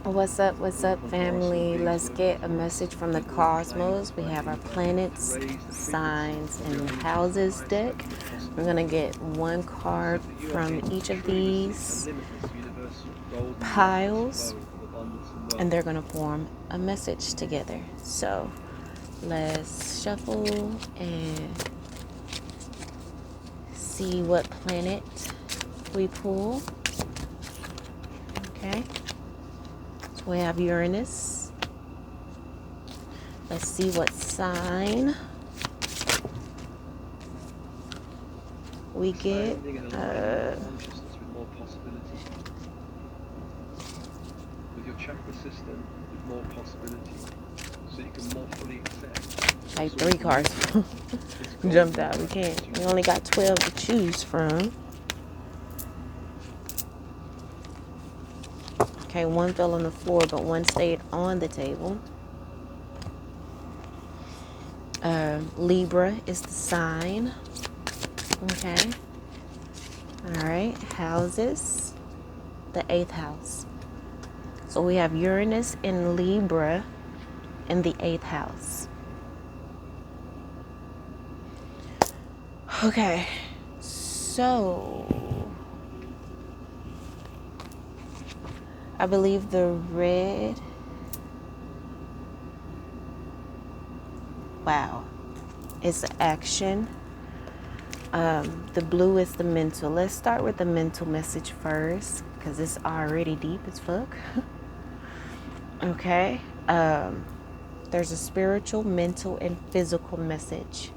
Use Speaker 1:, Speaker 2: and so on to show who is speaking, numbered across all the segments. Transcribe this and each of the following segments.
Speaker 1: What's up, family? Let's get a message from the cosmos. We have our planets, signs, and houses deck. We're going to get one card from each of these piles, and they're going to form a message together. So let's shuffle and see what planet we pull. Okay. So we have Uranus. Let's see what sign we get.
Speaker 2: With your chakra system with more possibility, so you can more fully accept.
Speaker 1: Like 3 cards jumped out. We only got 12 to choose from. Okay, one fell on the floor, but one stayed on the table. Libra is the sign. Okay. All right. Houses. The 8th house. So we have Uranus in Libra in the 8th house. Okay. So I believe the red. Wow. It's the action. The blue is the mental. Let's start with the mental message first, because it's already deep as fuck. Okay. There's a spiritual, mental, and physical message.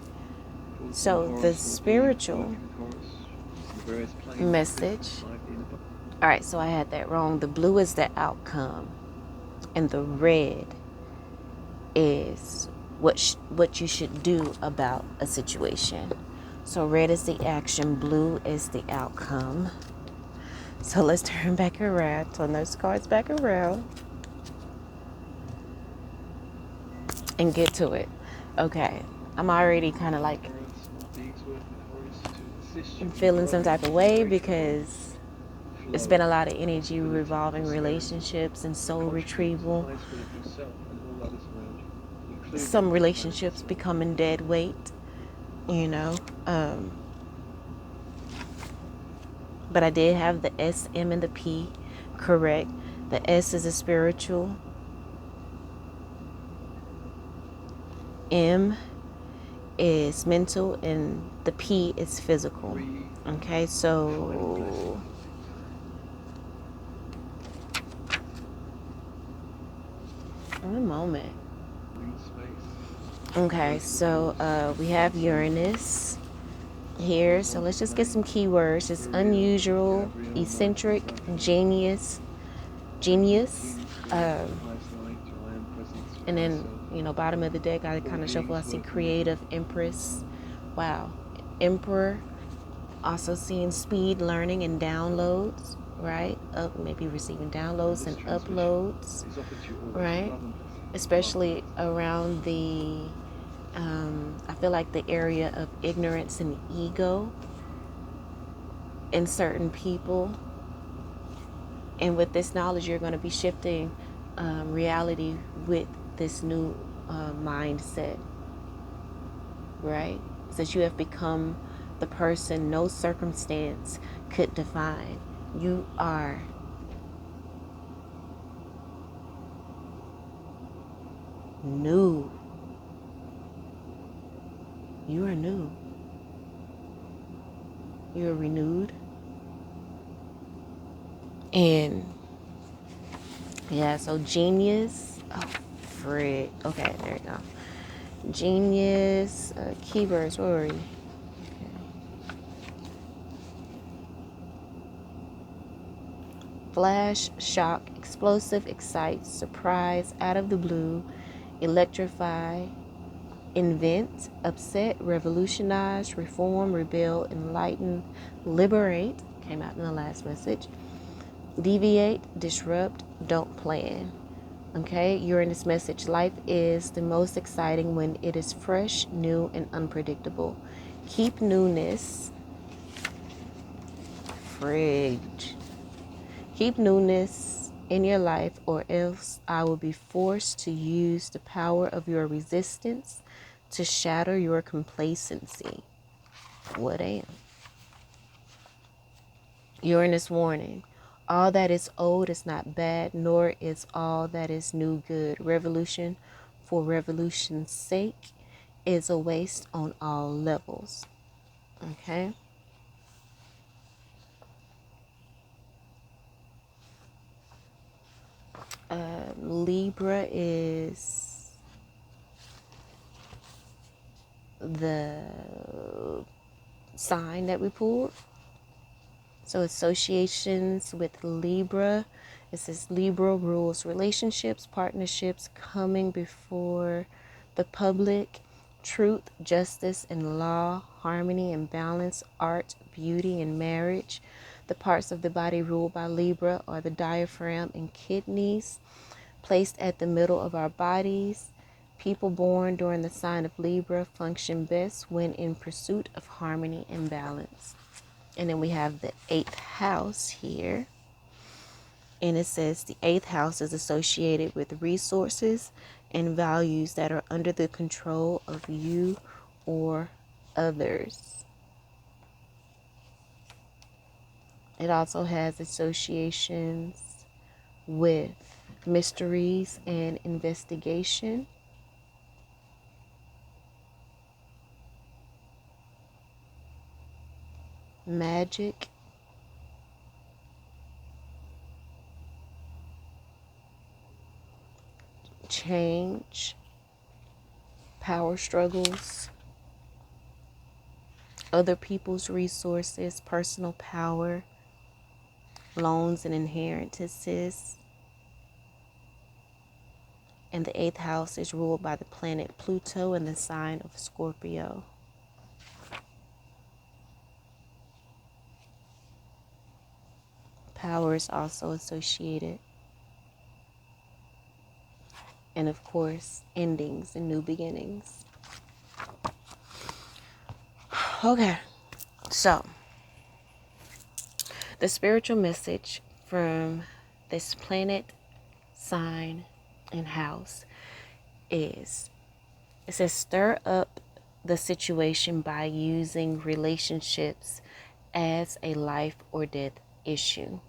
Speaker 1: So the spiritual message. All right, so I had that wrong. The blue is the outcome, and the red is what you should do about a situation. So red is the action, blue is the outcome. So let's turn back around, turn those cards back around, and get to it. Okay, I'm already kind of like feeling some type of way because it's been a lot of energy revolving relationships and soul retrieval. Some relationships becoming dead weight, you know. But I did have the S, M, and the P correct. The S is a spiritual. M is mental, and the P is physical. Okay, so one moment. Okay, so we have Uranus here. So let's just get some keywords. It's unusual, eccentric, genius. And then, bottom of the deck, I kind of shuffle. I see creative, empress. Wow. Emperor. Also seeing speed, learning, and downloads, right? Maybe receiving downloads and uploads, right? Especially around the, I feel like the area of ignorance and ego in certain people. And with this knowledge, you're going to be shifting reality with this new mindset, right? Since you have become the person no circumstance could define. You are new. You are new. You are renewed. And yeah, so genius. Oh, frig. Okay, there you go. Genius. Keywords. Where were you? Flash, shock, explosive, excite, surprise, out of the blue, electrify, invent, upset, revolutionize, reform, rebel, enlighten, liberate, came out in the last message, deviate, disrupt, don't plan. Okay, you're in this message. Life is the most exciting when it is fresh, new, and unpredictable. Keep newness. Fridge. Keep newness in your life, or else I will be forced to use the power of your resistance to shatter your complacency. What am? Uranus warning. All that is old is not bad, nor is all that is new good. Revolution for revolution's sake is a waste on all levels. Okay? Libra is the sign that we pulled. So associations with Libra, it says Libra rules relationships, partnerships, coming before the public, truth, justice, and law, harmony and balance, art, beauty, and marriage. The parts of the body ruled by Libra are the diaphragm and kidneys, placed at the middle of our bodies. People born during the sign of Libra function best when in pursuit of harmony and balance. And then we have the 8th house here. And it says the 8th house is associated with resources and values that are under the control of you or others. It also has associations with mysteries and investigation. Magic. Change. Power struggles. Other people's resources. Personal power. Loans and inheritances. And the 8th house is ruled by the planet Pluto in the sign of Scorpio. Power is also associated. And of course, endings and new beginnings. Okay, so the spiritual message from this planet, sign, and house is, it says, stir up the situation by using relationships as a life or death issue.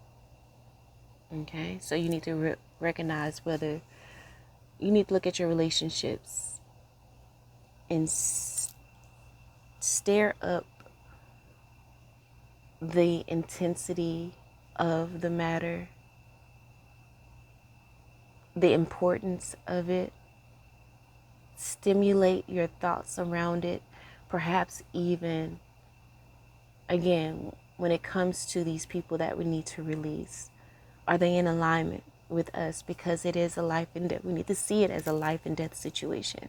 Speaker 1: Okay, so you need to recognize whether you need to look at your relationships and stir up the intensity of the matter, the importance of it, stimulate your thoughts around it, perhaps even, again, when it comes to these people that we need to release, are they in alignment with us? Because it is a life and death. We need to see it as a life and death situation,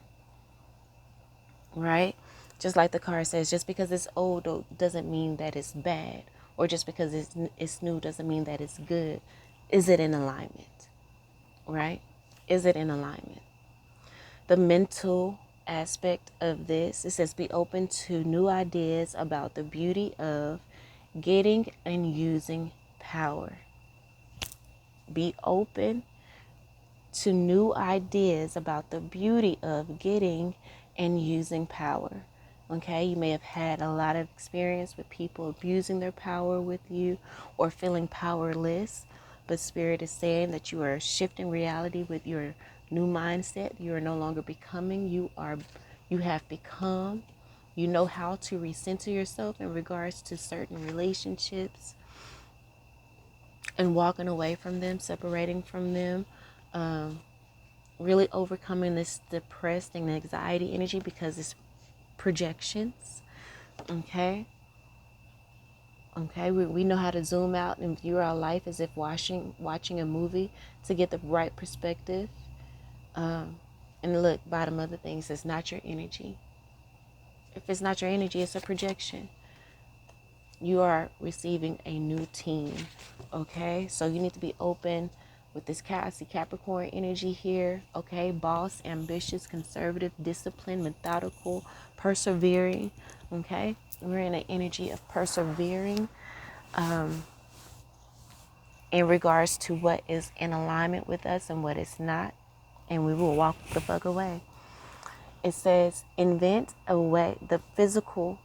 Speaker 1: right? Just like the card says, just because it's old doesn't mean that it's bad, or just because it's new doesn't mean that it's good. Is it in alignment, right? Is it in alignment? The mental aspect of this, it says, be open to new ideas about the beauty of getting and using power. Be open to new ideas about the beauty of getting and using power. Okay, you may have had a lot of experience with people abusing their power with you or feeling powerless, but Spirit is saying that you are shifting reality with your new mindset. You are no longer becoming, you have become. You know how to recenter yourself in regards to certain relationships and walking away from them, separating from them, really overcoming this depressed and anxiety energy because it's projections. Okay, we know how to zoom out and view our life as if watching a movie to get the right perspective. And look, bottom of the things, it's not your energy. If it's not your energy, it's a projection. You are receiving a new team. Okay, so you need to be open with this Capricorn energy here. Okay, boss, ambitious, conservative, disciplined, methodical, persevering. Okay, we're in an energy of persevering, in regards to what is in alignment with us and what is not, and we will walk the fuck away. It says, invent a way. The physical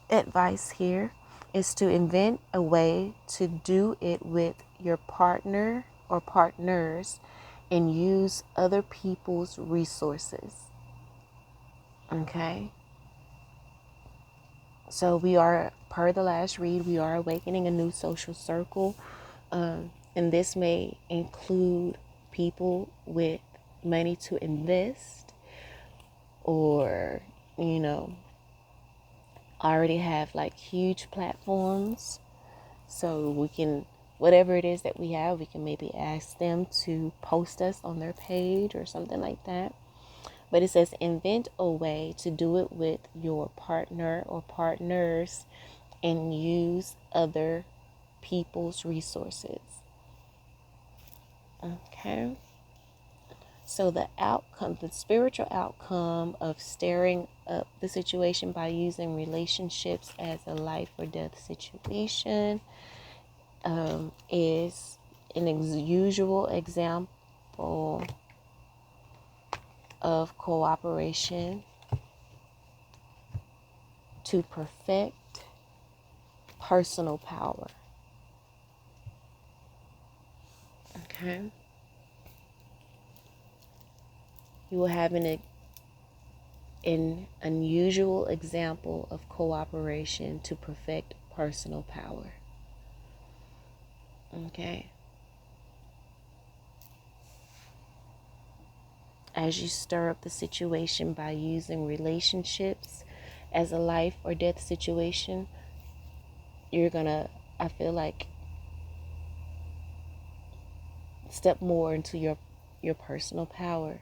Speaker 1: advice here is to invent a way to do it with your partner or partners and use other people's resources. Okay? So we are, per the last read, we are awakening a new social circle. And this may include people with money to invest, or, already have like huge platforms. So we can, whatever it is that we have, we can maybe ask them to post us on their page or something like that. But it says, invent a way to do it with your partner or partners and use other people's resources. Okay. So the outcome, the spiritual outcome of stirring up the situation by using relationships as a life or death situation is an usual example of cooperation to perfect personal power. Okay. You will have an unusual example of cooperation to perfect personal power. Okay. As you stir up the situation by using relationships as a life or death situation, you're gonna, I feel like, step more into your personal power.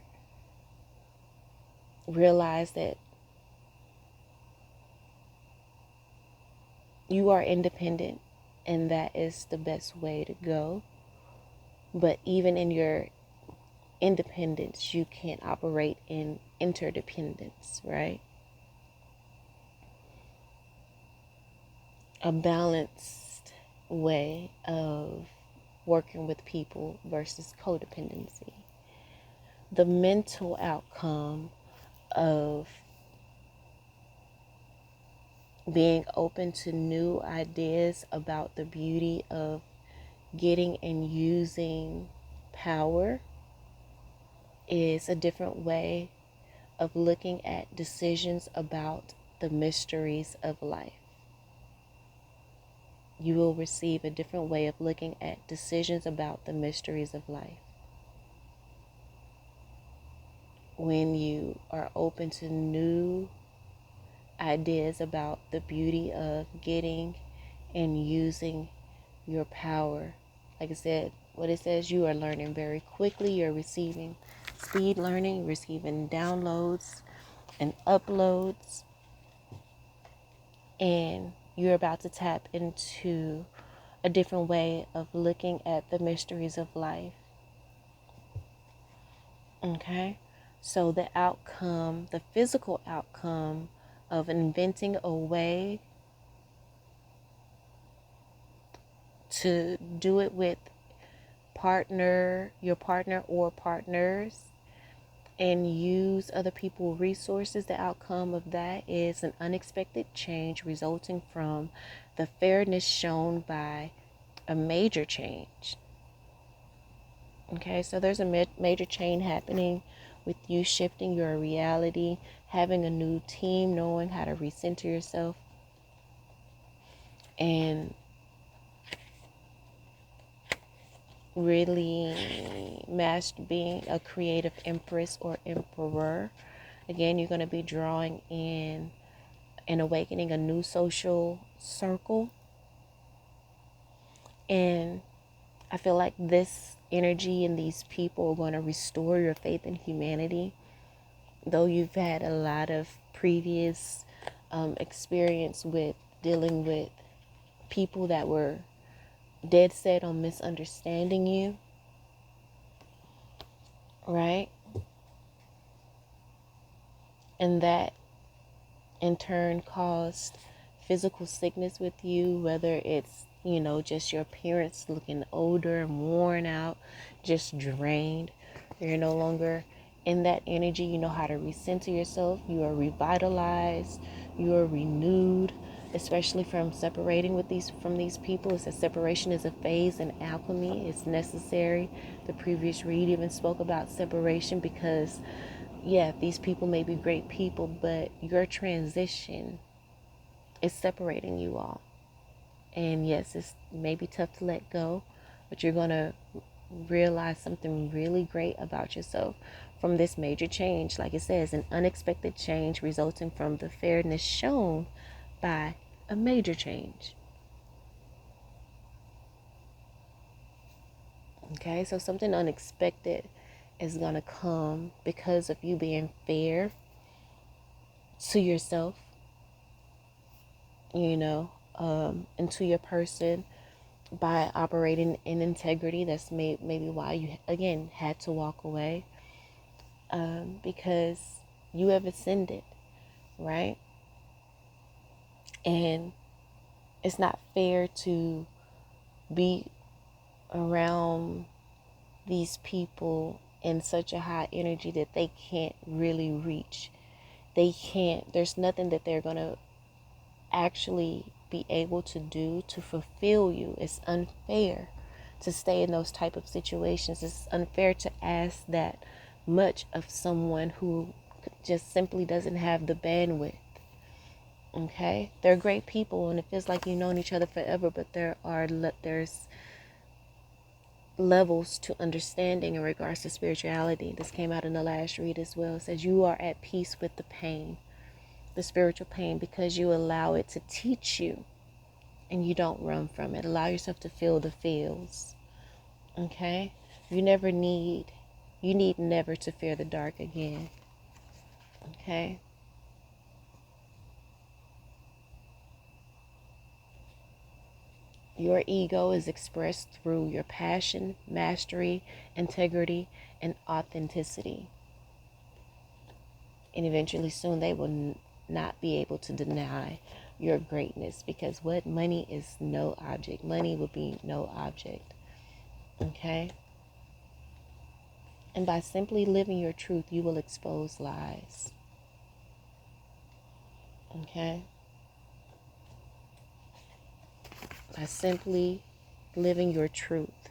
Speaker 1: Realize that you are independent, and that is the best way to go. But even in your independence, you can't operate in interdependence, right? A balanced way of working with people versus codependency. The mental outcome of being open to new ideas about the beauty of getting and using power is a different way of looking at decisions about the mysteries of life. You will receive a different way of looking at decisions about the mysteries of life when you are open to new ideas about the beauty of getting and using your power. Like I said, what it says, you are learning very quickly. You're receiving speed learning, receiving downloads and uploads, and you're about to tap into a different way of looking at the mysteries of life. Okay? So the outcome, the physical outcome of inventing a way to do it with your partner or partners, and use other people's resources, the outcome of that is an unexpected change resulting from the fairness shown by a major change. Okay, so there's a major change happening with you shifting your reality, having a new team, knowing how to recenter yourself, and really being a creative empress or emperor. Again, you're going to be drawing in and awakening a new social circle. And I feel like this energy and these people are going to restore your faith in humanity. Though you've had a lot of previous experience with dealing with people that were dead set on misunderstanding you, right? And that in turn caused physical sickness with you, whether it's You know, just your appearance looking older and worn out, just drained. You're no longer in that energy. You know how to recenter yourself. You are revitalized. You are renewed, especially from separating with these people. It says separation is a phase in alchemy. It's necessary. The previous read even spoke about separation because, yeah, these people may be great people, but your transition is separating you all. And yes, it's maybe tough to let go, but you're going to realize something really great about yourself from this major change. Like it says, an unexpected change resulting from the fairness shown by a major change. Okay, so something unexpected is going to come because of you being fair to yourself, you know, and to your person by operating in integrity. That's maybe why you, again, had to walk away, because you have ascended, right? And it's not fair to be around these people in such a high energy that they can't really reach. There's nothing that they're going to actually be able to do to fulfill you. It's unfair to stay in those type of situations. It's unfair to ask that much of someone who just simply doesn't have the bandwidth. Okay, they're great people, and it feels like you've known each other forever. But there's levels to understanding in regards to spirituality. This came out in the last read as well. It says you are at peace with the pain, the spiritual pain, because you allow it to teach you, and you don't run from it. Allow yourself to feel the feels. Okay, you need never to fear the dark again. Okay. Your ego is expressed through your passion, mastery, integrity, and authenticity. And eventually soon they will not be able to deny your greatness, because what money is no object. Money will be no object. Okay? And by simply living your truth, you will expose lies. Okay? By simply living your truth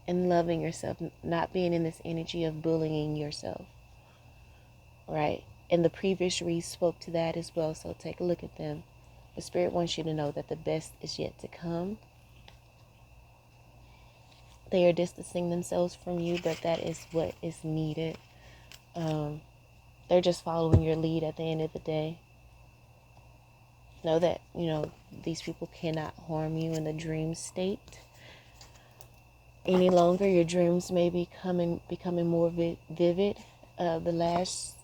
Speaker 1: and loving yourself, not being in this energy of bullying yourself, right? And the previous read spoke to that as well, so take a look at them. The Spirit wants you to know that the best is yet to come. They are distancing themselves from you, but that is what is needed. They're just following your lead at the end of the day. Know that, these people cannot harm you in the dream state any longer. Your dreams may be becoming more vivid. The last,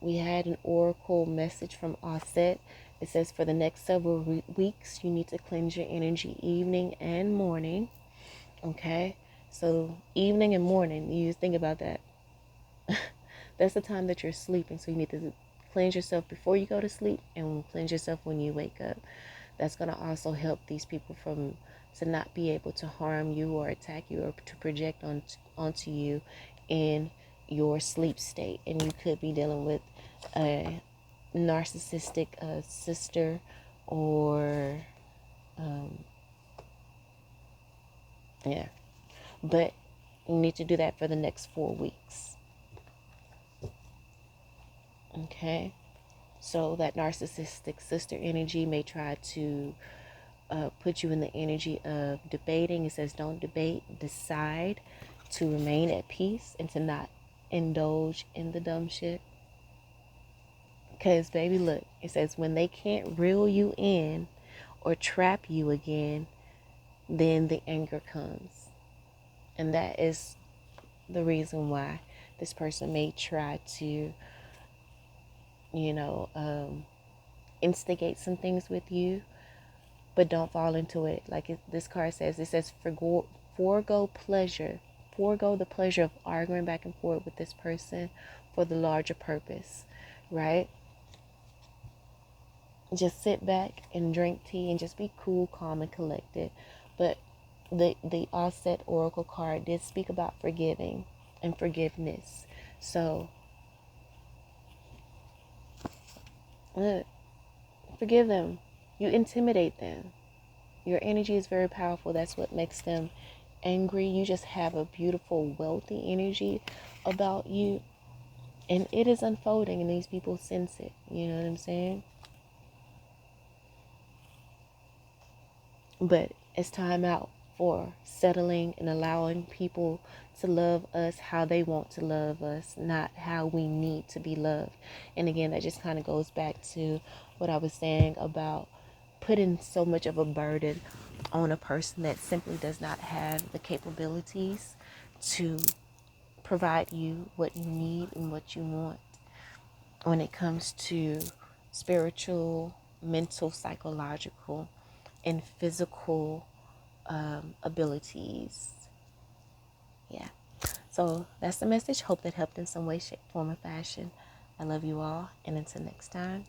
Speaker 1: we had an oracle message from Aset. It says for the next several weeks, you need to cleanse your energy evening and morning. Okay? So evening and morning, you think about that. That's the time that you're sleeping. So you need to cleanse yourself before you go to sleep and cleanse yourself when you wake up. That's going to also help these people to not be able to harm you or attack you or to project onto you in your sleep state. And you could be dealing with a narcissistic sister or but you need to do that for the next 4 weeks. Okay, so that narcissistic sister energy may try to put you in the energy of debating. It says don't debate, decide to remain at peace and to not indulge in the dumb shit. Because baby, look, it says when they can't reel you in or trap you again, then the anger comes. And that is the reason why this person may try to instigate some things with you, but don't fall into it. Like this card says, it says forego the pleasure of arguing back and forth with this person for the larger purpose, right? just sit back and drink tea and just be cool, calm, and collected. But the Offset Oracle card did speak about forgiving and forgiveness. So look, forgive them. You intimidate them. Your energy is very powerful. That's what makes them angry. You just have a beautiful, wealthy energy about you. And it is unfolding, and these people sense it. You know what I'm saying? But it's time out for settling and allowing people to love us how they want to love us, not how we need to be loved. And again, that just kind of goes back to what I was saying about putting so much of a burden on a person that simply does not have the capabilities to provide you what you need and what you want when it comes to spiritual, mental, psychological, and physical abilities. Yeah. So that's the message. Hope that helped in some way, shape, form, or fashion. I love you all. And until next time.